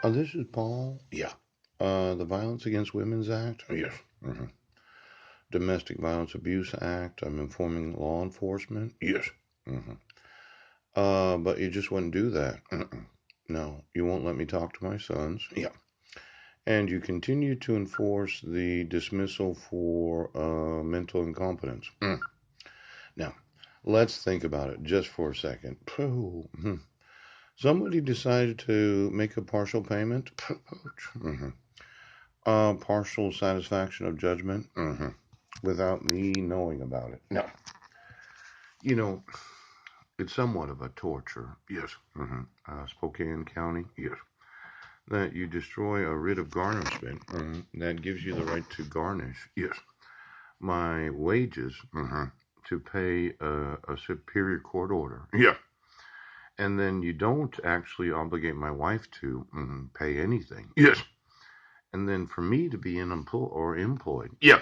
This is Paul. Yeah. The Violence Against Women's Act. Yes. hmm Domestic Violence Abuse Act. I'm informing law enforcement. Yes. hmm but you just wouldn't do that. No, you won't let me talk to my sons. Yeah. And you continue to enforce the dismissal for mental incompetence. Now, let's think about it just for a second. Somebody decided to make a partial payment. Partial satisfaction of judgment. Without me knowing about it. No. You know, it's somewhat of a torture. Yes. Spokane County. Yes. That you destroy a writ of garnishment that gives you the right to garnish. Yes. My wages to pay a superior court order. Yeah. And then you don't actually obligate my wife to pay anything. Yes. And then for me to be employed. Yeah.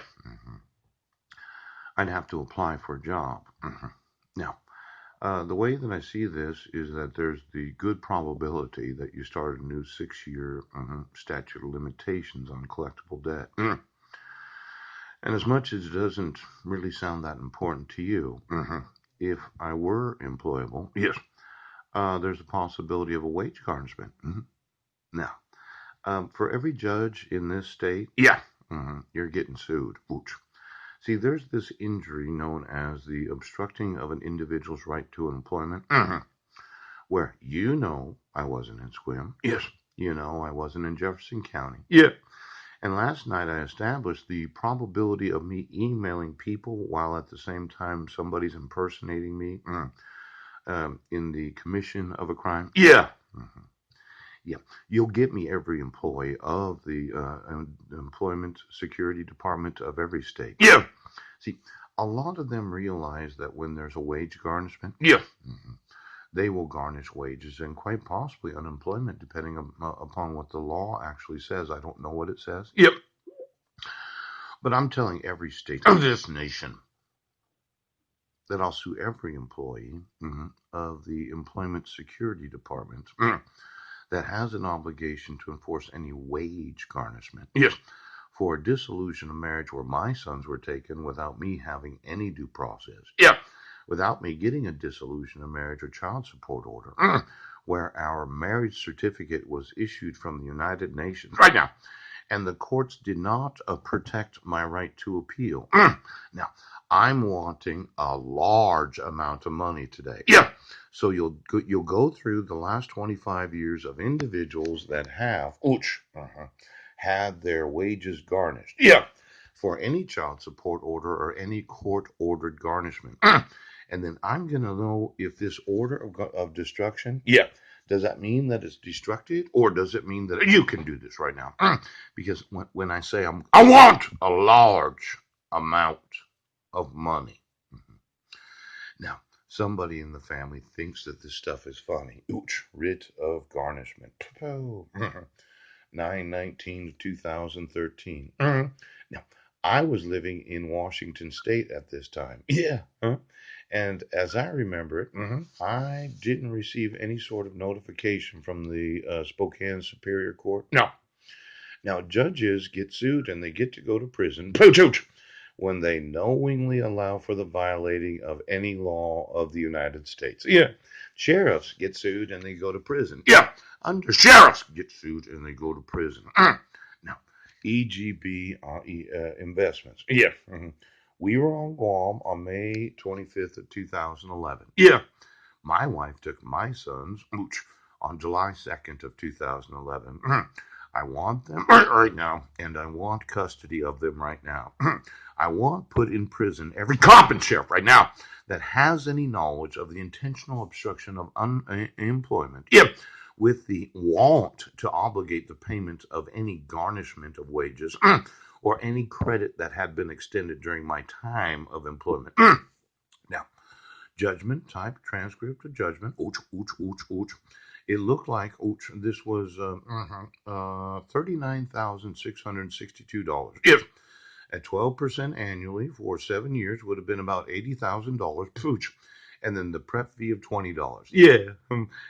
I'd have to apply for a job. Now, the way that I see this is that there's the good probability that you start a new 6-year statute of limitations on collectible debt. And as much as it doesn't really sound that important to you, if I were employable, yes, there's a possibility of a wage garnishment. Now, for every judge in this state, yeah, you're getting sued. Ouch. See, there's this injury known as the obstructing of an individual's right to employment, where I wasn't in Sequim. Yes. I wasn't in Jefferson County. Yeah. And last night I established the probability of me emailing people while at the same time somebody's impersonating me in the commission of a crime. Yeah. Yeah. You'll get me every employee of the Employment Security Department of every state. Yeah. See, a lot of them realize that when there's a wage garnishment, yeah, they will garnish wages and quite possibly unemployment, depending upon what the law actually says. I don't know what it says. Yep. But I'm telling every state of this nation that I'll sue every employee of the Employment Security Department that has an obligation to enforce any wage garnishment. Yes. For a dissolution of marriage where my sons were taken without me having any due process. Yeah. Without me getting a dissolution of marriage or child support order, where our marriage certificate was issued from the United Nations right now, and the courts did not protect my right to appeal. Now, I'm wanting a large amount of money today. Yeah. So you'll go through the last 25 years of individuals that have had their wages garnished. Yeah. For any child support order or any court-ordered garnishment. And then I'm going to know if this order of destruction, yeah, does that mean that it's destructive, or does it mean that you can do this right now? Because when I say I want a large amount of money. Now, somebody in the family thinks that this stuff is funny. Ouch, writ of garnishment. 9/19/2013. Now, I was living in Washington State at this time. Yeah. And as I remember it, I didn't receive any sort of notification from the Spokane Superior Court. No. Now, judges get sued and they get to go to prison when they knowingly allow for the violating of any law of the United States. Yeah. Sheriffs get sued and they go to prison. Yeah. Under sheriffs get sued and they go to prison. Now, EGB investments. Yeah. We were on Guam on May 25th of 2011. Yeah. My wife took my sons on July 2nd of 2011. I want them right now, and I want custody of them right now. I want put in prison every cop and sheriff right now that has any knowledge of the intentional obstruction of unemployment. Yep. With the want to obligate the payment of any garnishment of wages or any credit that had been extended during my time of employment. Now, judgment type, transcript of judgment. It looked like this was $39,662. Yes. At 12% annually for 7 years would have been about $80,000. And then the prep fee of $20. Yeah.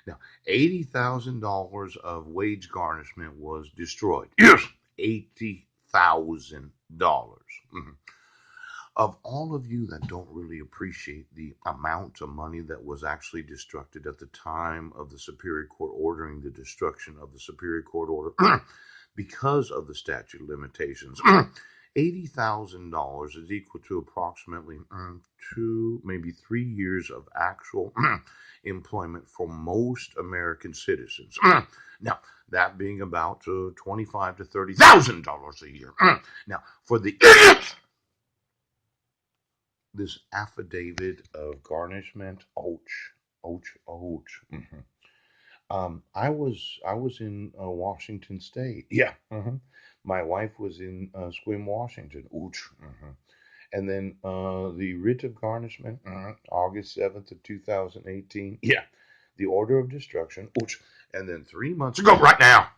Now, $80,000 of wage garnishment was destroyed. Yes. $80,000. Of all of you that don't really appreciate the amount of money that was actually destructed at the time of the Superior Court ordering the destruction of the Superior Court order because of the statute of limitations, $80,000 is equal to approximately 2, maybe 3 years of actual employment for most American citizens. Now, that being about $25,000 to $30,000 a year. Now, for the idiots, this affidavit of garnishment, ouch, ouch, ouch. I was in Washington State. Yeah. My wife was in Sequim, Washington. Ouch. And then the writ of garnishment, August 7th of 2018. Yeah. The order of destruction. Ouch. And then 3 months ago, right now,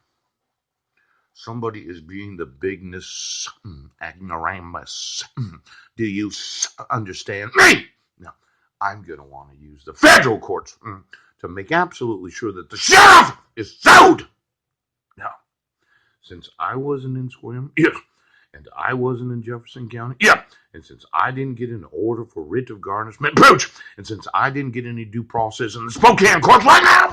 somebody is being the bigness, ignoramus. Do you understand me? Now, I'm going to want to use the federal courts to make absolutely sure that the sheriff is sued. Now, since I wasn't in Sequim, yes, and I wasn't in Jefferson County, yeah, and since I didn't get an order for writ of garnishment, and since I didn't get any due process in the Spokane courts right now,